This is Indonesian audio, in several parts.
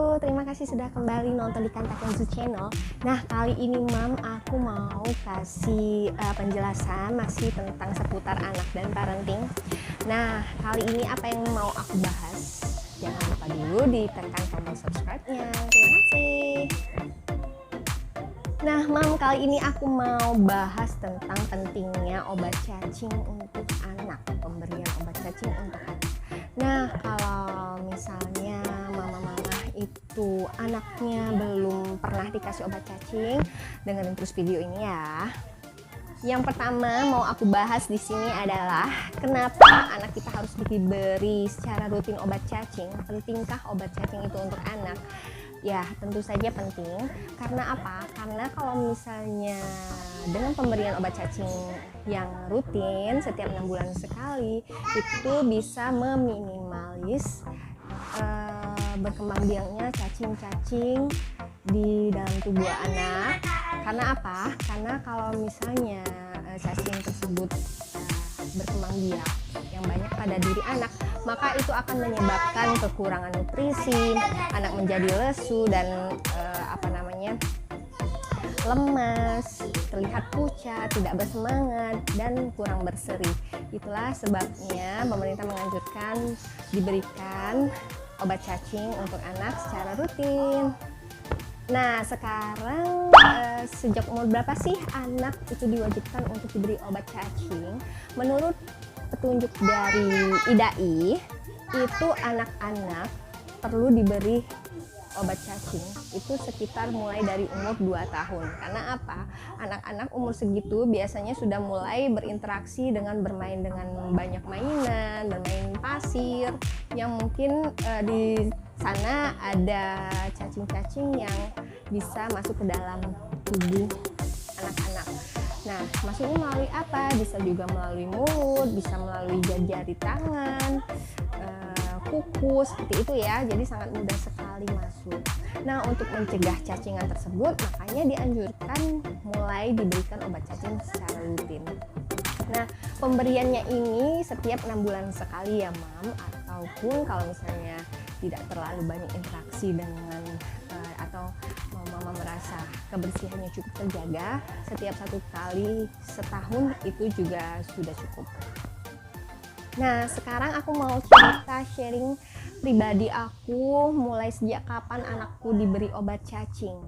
Halo, terima kasih sudah kembali nonton di Kanta Kenzo Channel. Nah, kali ini aku mau kasih penjelasan masih tentang seputar anak dan parenting. Nah, kali ini apa yang mau aku bahas? Jangan lupa dulu ditekan tombol subscribe-nya. Terima kasih. Nah, kali ini aku mau bahas tentang pentingnya obat cacing untuk anak, pemberian obat cacing untuk anak. Nah, kalau misalnya mama-mama itu anaknya belum pernah dikasih obat cacing, dengerin terus video ini ya. Yang pertama mau aku bahas di sini adalah kenapa anak kita harus diberi secara rutin obat cacing. Pentingkah obat cacing itu untuk anak? Ya, tentu saja penting. Karena apa? Karena kalau misalnya dengan pemberian obat cacing yang rutin setiap 6 bulan sekali, itu bisa meminimalis berkembang biaknya cacing-cacing di dalam tubuh anak. Karena apa? Karena kalau misalnya cacing tersebut berkembang biak yang banyak pada diri anak, maka itu akan menyebabkan kekurangan nutrisi, anak menjadi lesu dan lemas, terlihat pucat, tidak bersemangat, dan kurang berseri. Itulah sebabnya pemerintah menganjurkan diberikan obat cacing untuk anak secara rutin. Nah, sekarang sejak umur berapa sih anak itu diwajibkan untuk diberi obat cacing? Menurut petunjuk dari IDAI, itu anak-anak perlu diberi obat cacing itu sekitar mulai dari umur 2 tahun. Karena apa? Anak-anak umur segitu biasanya sudah mulai berinteraksi dengan bermain dengan banyak mainan, bermain pasir, yang mungkin di sana ada cacing-cacing yang bisa masuk ke dalam tubuh anak-anak. Nah, masuknya melalui apa? Bisa juga melalui mulut, bisa melalui jari tangan, kuku, seperti itu ya. Jadi sangat mudah sekali masuk. Nah, untuk mencegah cacingan tersebut, makanya dianjurkan mulai diberikan obat cacing secara rutin. Nah, pemberiannya ini setiap 6 bulan sekali ya, ataupun kalau misalnya tidak terlalu banyak interaksi dengan atau mama merasa kebersihannya cukup terjaga, setiap 1 kali setahun itu juga sudah cukup. Nah, sekarang aku mau cerita sharing pribadi aku mulai sejak kapan anakku diberi obat cacing.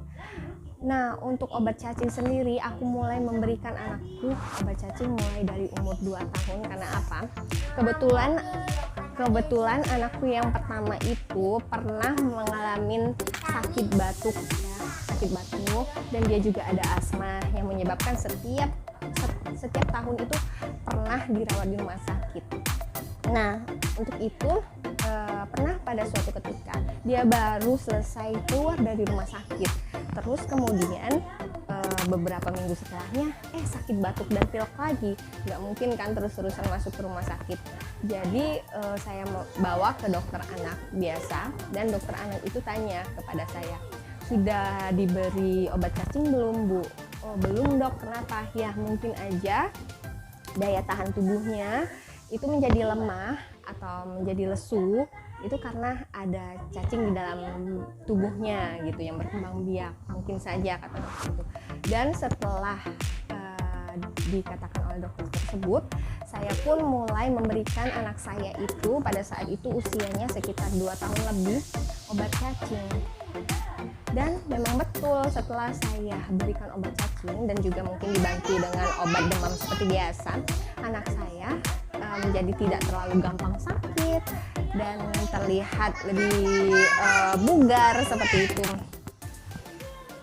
Nah, untuk obat cacing sendiri aku mulai memberikan anakku obat cacing mulai dari umur 2 tahun. Karena apa? Kebetulan anakku yang pertama itu pernah mengalami sakit batuk dan dia juga ada asma yang menyebabkan setiap tahun itu pernah dirawat di rumah sakit. Nah, untuk itu pernah pada suatu ketika dia baru selesai keluar dari rumah sakit, terus kemudian beberapa minggu setelahnya sakit batuk dan pilek lagi. Nggak mungkin kan terus-terusan masuk ke rumah sakit. Jadi saya bawa ke dokter anak biasa, dan dokter anak itu tanya kepada saya, sudah diberi obat cacing belum, Bu? Oh, belum, Dok. Kenapa? Ya, mungkin aja daya tahan tubuhnya itu menjadi lemah atau menjadi lesu, itu karena ada cacing di dalam tubuhnya gitu yang berkembang biak, mungkin saja, kata dokter itu. Dan setelah dikatakan oleh dokter tersebut, saya pun mulai memberikan anak saya itu pada saat itu usianya sekitar 2 tahun lebih obat cacing. Dan memang betul, setelah saya berikan obat cacing dan juga mungkin dibantu dengan obat demam seperti biasa, anak saya menjadi tidak terlalu gampang sakit dan terlihat lebih bugar seperti itu.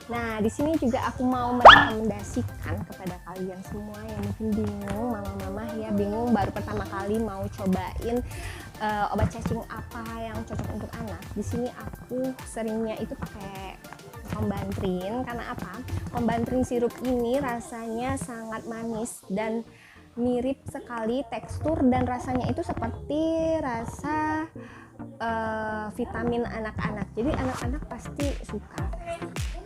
Nah, di sini juga aku mau merekomendasikan kepada kalian semua yang mungkin bingung, mama-mama ya bingung baru pertama kali mau cobain obat cacing apa yang cocok untuk anak. Di sini aku seringnya itu pakai Combantrin. Karena apa? Combantrin sirup ini rasanya sangat manis dan mirip sekali tekstur dan rasanya itu seperti rasa vitamin anak-anak. Jadi anak-anak pasti suka.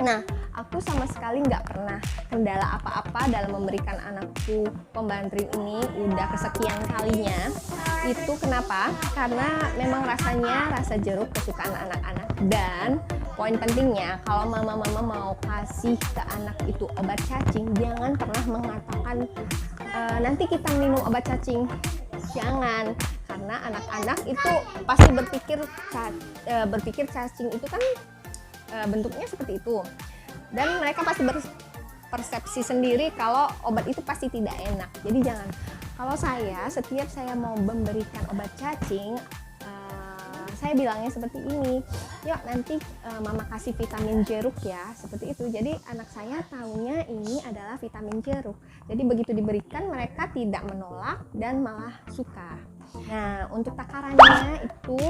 Nah, aku sama sekali nggak pernah kendala apa-apa dalam memberikan anakku Combantrin ini, udah kesekian kalinya. Itu kenapa? Karena memang rasanya rasa jeruk kesukaan anak-anak, dan poin pentingnya kalau mama-mama mau kasih ke anak itu obat cacing, jangan pernah mengatakan nanti kita minum obat cacing. Jangan, karena anak-anak itu pasti berpikir cacing itu kan bentuknya seperti itu, dan mereka pasti berpersepsi sendiri kalau obat itu pasti tidak enak. Jadi jangan. Kalau setiap saya mau memberikan obat cacing, saya bilangnya seperti ini, yuk nanti mama kasih vitamin jeruk ya, seperti itu. Jadi anak saya taunya ini adalah vitamin jeruk. Jadi begitu diberikan mereka tidak menolak dan malah suka. Nah, untuk takarannya itu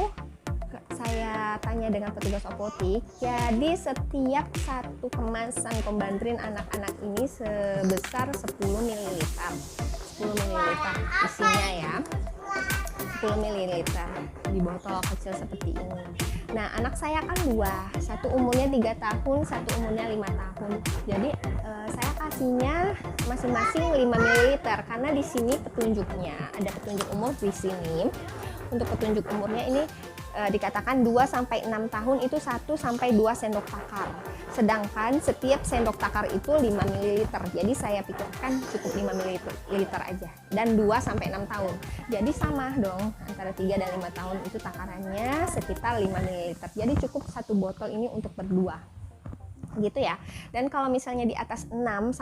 saya tanya dengan petugas apotek. Jadi setiap satu kemasan Combantrin anak-anak ini sebesar 10 ml. 10 ml isinya ya. 10 ml di botol kecil seperti ini. Nah, anak saya kan dua, satu umurnya 3 tahun, satu umurnya 5 tahun. Jadi saya kasihnya masing-masing 5 ml karena di sini petunjuknya ada petunjuk umur di sini. Untuk petunjuk umurnya ini dikatakan 2-6 tahun itu 1-2 sendok takar. Sedangkan setiap sendok takar itu 5 ml. Jadi saya pikirkan cukup 5 ml aja. Dan 2-6 tahun. Jadi sama dong, antara 3 dan 5 tahun itu takarannya sekitar 5 ml. Jadi cukup satu botol ini untuk berdua. Gitu ya. Dan kalau misalnya di atas 6-12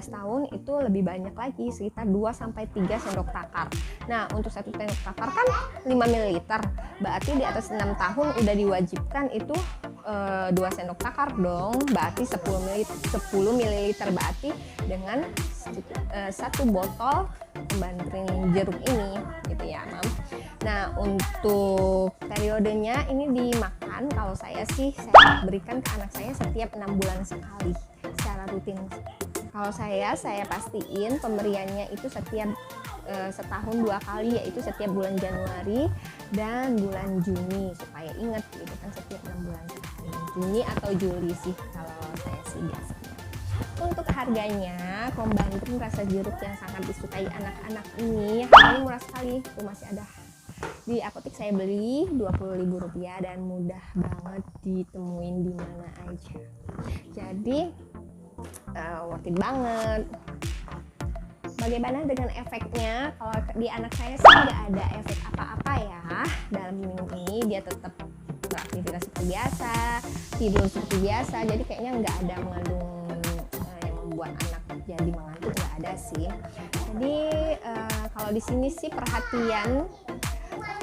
tahun itu lebih banyak lagi, sekitar 2-3 sendok takar. Nah, untuk satu sendok takar kan 5 ml. Berarti di atas 6 tahun udah diwajibkan itu 2 sendok takar dong. Berarti 10 ml berarti dengan satu botol Combantrin jeruk ini gitu ya, Mam. Nah, untuk periodenya ini dimakan, kalau saya berikan ke anak saya setiap 6 bulan sekali secara rutin. Kalau saya pastiin pemberiannya itu setiap setahun 2 kali, yaitu setiap bulan Januari dan bulan Juni, supaya ingat gitu kan, setiap 6 bulan sekali. Juni atau Juli sih kalau saya biasanya. Untuk harganya, Combantrin rasa jeruk yang sangat disukai anak-anak ini harganya murah sekali. Itu masih ada di apotek, saya beli Rp20.000 dan mudah banget ditemuin di mana aja. Jadi worth it banget. Bagaimana dengan efeknya? Kalau di anak saya sih nggak ada efek apa-apa ya dalam minum ini. Dia tetap beraktivitas seperti biasa, tidur seperti biasa. Jadi kayaknya nggak ada mengandung yang membuat anak jadi mengantuk, nggak ada sih. Jadi kalau di sini sih perhatian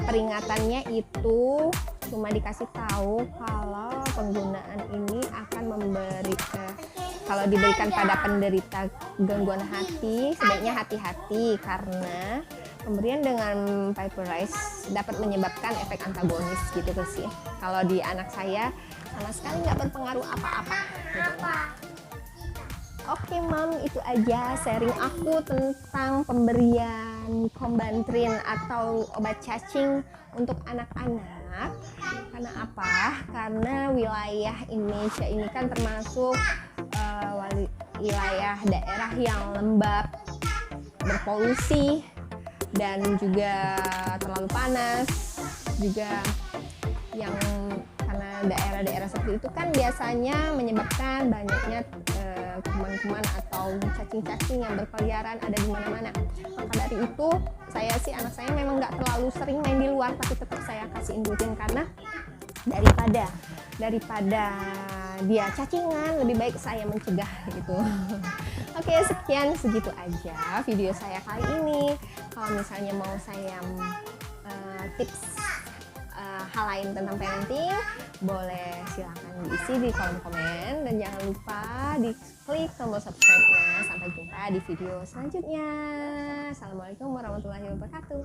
peringatannya itu cuma dikasih tahu kalau penggunaan ini akan kalau diberikan pada penderita gangguan hati sebaiknya hati-hati, karena pemberian dengan Piperize dapat menyebabkan efek antagonis gitu sih. Kalau di anak saya sama sekali nggak berpengaruh apa-apa gitu. Oke, Mam, itu aja sharing aku tentang pemberian Combantrin atau obat cacing untuk anak-anak. Karena apa? Karena wilayah Indonesia ini kan termasuk wilayah daerah yang lembab, berpolusi, dan juga terlalu panas. Juga yang karena daerah-daerah seperti itu kan biasanya menyebabkan banyaknya kuman-kuman atau cacing-cacing yang berkeliaran ada di mana-mana. Maka dari itu anak saya memang nggak terlalu sering main di luar, tapi tetap saya kasihin rutin, karena daripada dia cacingan lebih baik saya mencegah gitu. Oke, segitu aja video saya kali ini. Kalau misalnya mau saya tips hal lain tentang parenting, boleh silahkan diisi di kolom komen, dan jangan lupa diklik tombol subscribe-nya. Sampai jumpa di video selanjutnya. Assalamualaikum warahmatullahi wabarakatuh.